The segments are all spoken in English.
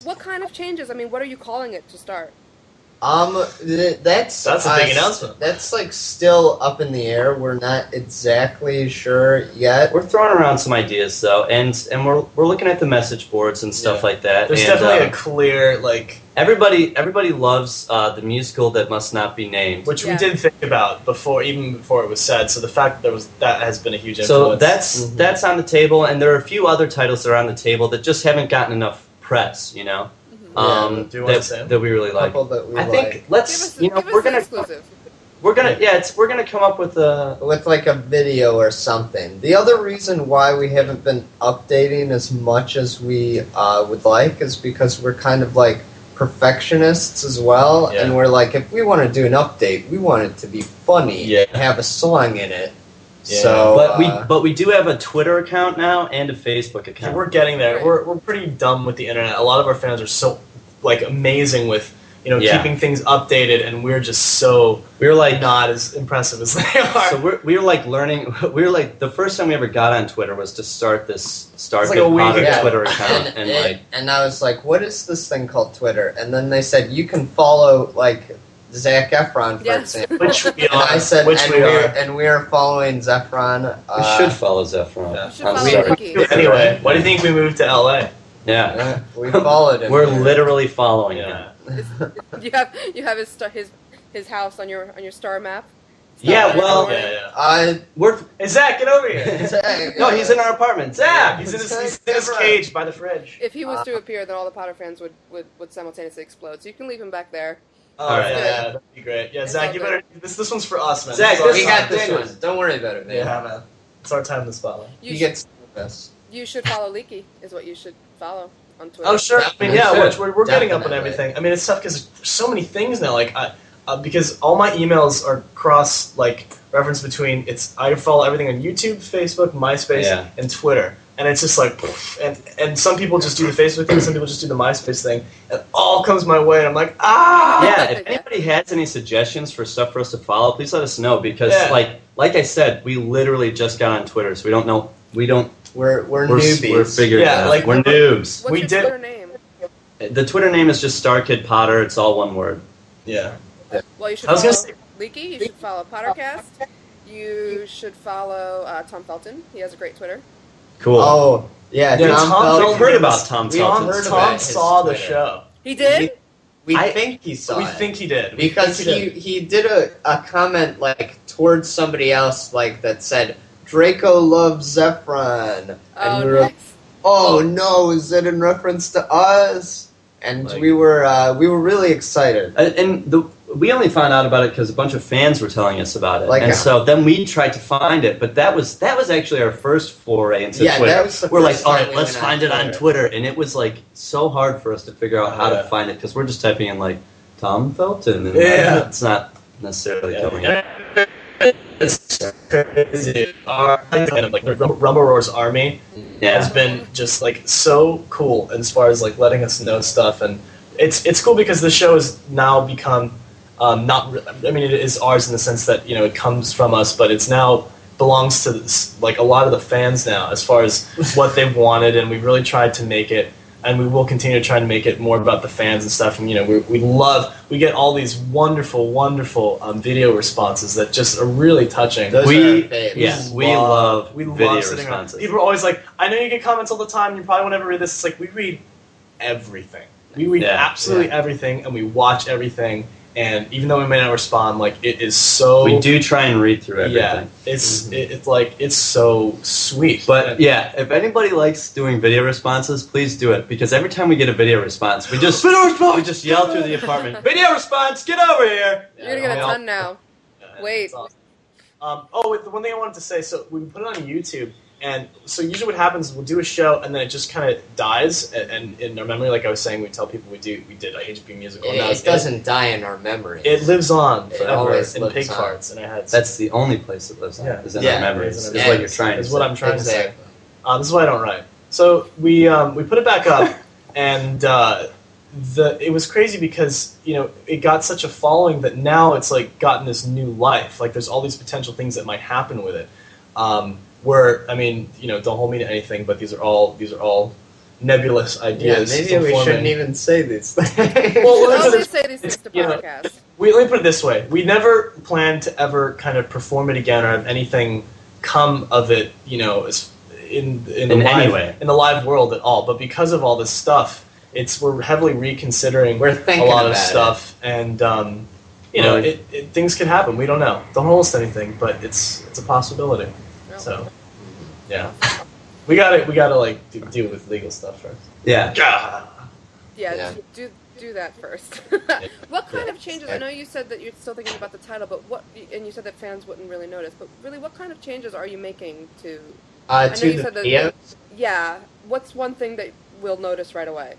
What kind of changes? I mean, what are you calling it to start? That's a big announcement. That's like still up in the air. We're not exactly sure yet. We're throwing around some ideas though, and we're looking at the message boards and stuff like that. There's definitely a clear like everybody loves the musical that must not be named, which we did think about before it was said. So the fact that that has been a huge influence. So that's on the table, and there are a few other titles that are on the table that just haven't gotten enough press, you know. Do you want to say that we really like? I think let's we're gonna come up with like a video or something. The other reason why we haven't been updating as much as we would like is because we're kind of like perfectionists as well, and we're like, if we want to do an update, we want it to be funny, have a song in it. Yeah. So, but we do have a Twitter account now and a Facebook account. We're getting there. We're pretty dumb with the internet. A lot of our fans are so like amazing with keeping things updated, and we're just we're like not as impressive as they are. So we were like learning. We were like the first time we ever got on Twitter was to start this Starkid Potter Twitter account, and I was like, what is this thing called Twitter? And then they said you can follow like Zac Efron, for example. Which we are. And I said, and we are following Zephron. We should follow Zephron. Yeah. Should follow anyway, why do you think we moved to LA? Yeah, we followed him. We're literally following him. You have his house on your star map. Hey, Zach, get over here. Zach, no, he's in our apartment. Zach, he's in his cage by the fridge. If he was to appear, then all the Potter fans would simultaneously explode. So you can leave him back there. Oh, that'd be great. Yeah, Zach, you better. This one's for us, man. Zach, we got this one. Don't worry about it, man. Yeah, man. It's our time in the spotlight. He gets the best. You should follow Leaky, is what you should follow on Twitter. Oh, sure. I mean, we're getting up on everything. I mean, it's tough because there's so many things now. Like, because all my emails are cross reference between I follow everything on YouTube, Facebook, MySpace, and Twitter. And it's just like, and some people just do the Facebook thing, some people just do the MySpace thing, and it all comes my way, and I'm like, Yeah, if anybody has any suggestions for stuff for us to follow, please let us know, because like I said, we literally just got on Twitter, so we don't know, we're newbies. We're figuring it out. We're noobs. What's your Twitter name? The Twitter name is just Starkid Potter, it's all one word. Yeah. Well, you should follow Leaky, you should follow PotterCast, you should follow Tom Felton, he has a great Twitter. Cool. Oh, yeah. Tom heard about Tom Felton. Tom saw the show. He did? We think he saw it. We think he did. Because he did a comment towards somebody else that said, Draco loves Zephron. And we were nice. Oh no, is it in reference to us? And we were really excited. We only found out about it because a bunch of fans were telling us about it, so then we tried to find it. But that was actually our first foray into Twitter. That was we're like, all right, let's find it on Twitter, and it was so hard for us to figure out how to find it because we're just typing in Tom Felton, and it's not necessarily coming up. It's crazy. The Rumble Roar's army has been just so cool as far as letting us know stuff, and it's cool because the show has now become. It is ours in the sense that it comes from us, but it's now belongs to a lot of the fans now as far as what they wanted, and we really tried to make it, and we will continue to try to make it more about the fans and stuff. And we get all these wonderful video responses that just are really touching. We love video responses. People are always like, I know you get comments all the time, you probably won't ever read this. It's we read everything. We read absolutely everything, and we watch everything. And even though we may not respond, it is so. We do try and read through everything. Yeah, it's so sweet. But if anybody likes doing video responses, please do it, because every time we get a video response, we just yell through the apartment, "Video response, get over here!" You're gonna get a ton now. Wait. Awesome. The one thing I wanted to say. So we put it on YouTube. And so usually what happens is we'll do a show and then it just kind of dies. And in our memory, like I was saying, we tell people we did a HP musical. It doesn't die in our memory. It lives on forever in pig farts in our heads. That's the only place it lives on. Is in our memories. Is what you're trying to say. Is what I'm trying to say. This is why I don't write. So we put it back up, and it was crazy because it got such a following that now it's gotten this new life. There's all these potential things that might happen with it. Don't hold me to anything, but these are all nebulous ideas. Yeah, maybe we shouldn't even say these things. Well, let me say these things to PotterCast. Let me put it this way: we never plan to ever kind of perform it again or have anything come of it, in the live world at all. But because of all this stuff, we're heavily reconsidering a lot of stuff, and things can happen. We don't know. Don't hold us to anything, but it's a possibility. No. So, yeah, we gotta like deal with legal stuff first. Yeah. Yeah. Do that first. What kind of changes? I know you said that you're still thinking about the title, but and you said that fans wouldn't really notice. But really, what kind of changes are you making to? To the videos? Yeah. What's one thing that we'll notice right away?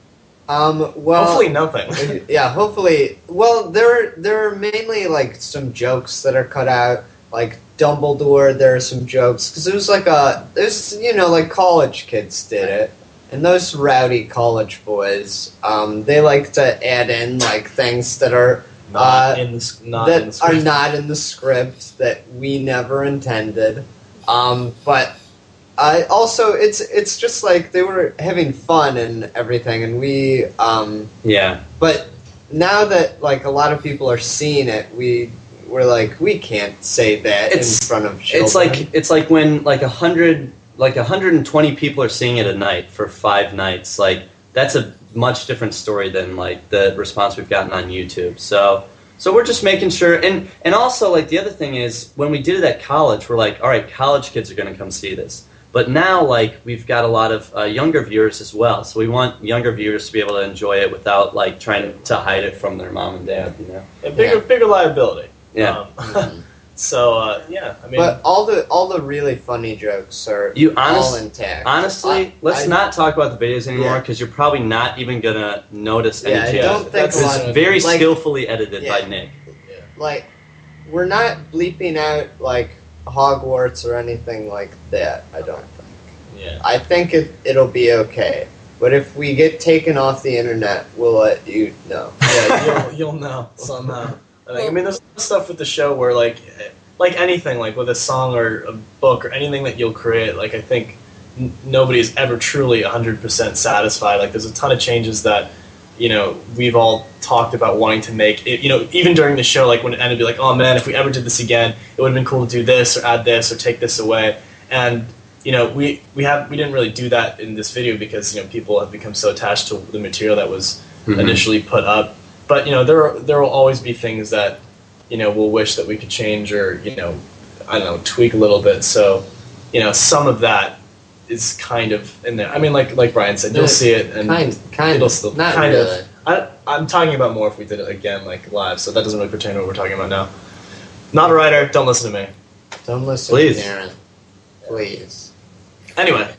Well, hopefully nothing. Yeah, hopefully. Well, there are mainly like some jokes that are cut out. Like Dumbledore, there are some jokes because it was like like college kids did it. And those rowdy college boys, they like to add in like things that are not in the script that we never intended. But also, it's just like they were having fun and everything, and we But now that like a lot of people are seeing it, we're like we can't say that in front of children. It's like when like 120 people are seeing it a night for 5 nights. Like that's a much different story than like the response we've gotten on YouTube. So we're just making sure, and also like the other thing is when we did it at college, we're like, all right, college kids are going to come see this. But now like we've got a lot of younger viewers as well. So we want younger viewers to be able to enjoy it without like trying to hide it from their mom and dad. Bigger liability. Yeah. So I mean, but all the really funny jokes are all intact. Honestly, let's not talk about the videos anymore because you're probably not even gonna notice any changes. I don't think That's very skillfully edited by Nick. Yeah. Like, we're not bleeping out like Hogwarts or anything like that. I don't think. Yeah. I think it'll be okay. But if we get taken off the internet, we'll let you know. Yeah, you'll know somehow. I mean, there's stuff with the show where, like anything, like with a song or a book or anything that you'll create, like, I think nobody's ever truly 100% satisfied. Like, there's a ton of changes that, we've all talked about wanting to make. Even during the show, like, when it ended, be like, oh, man, if we ever did this again, it would have been cool to do this or add this or take this away. And, we didn't really do that in this video because, people have become so attached to the material that was initially put up. But there will always be things that we'll wish that we could change or tweak a little bit. So some of that is kind of in there. I mean, like Brian said, you'll see it and it'll still not kind really. of. I'm talking about more if we did it again, like live. So that doesn't really pertain to what we're talking about now. Not a writer. Don't listen to me. Don't listen to Darren. Please. Anyway.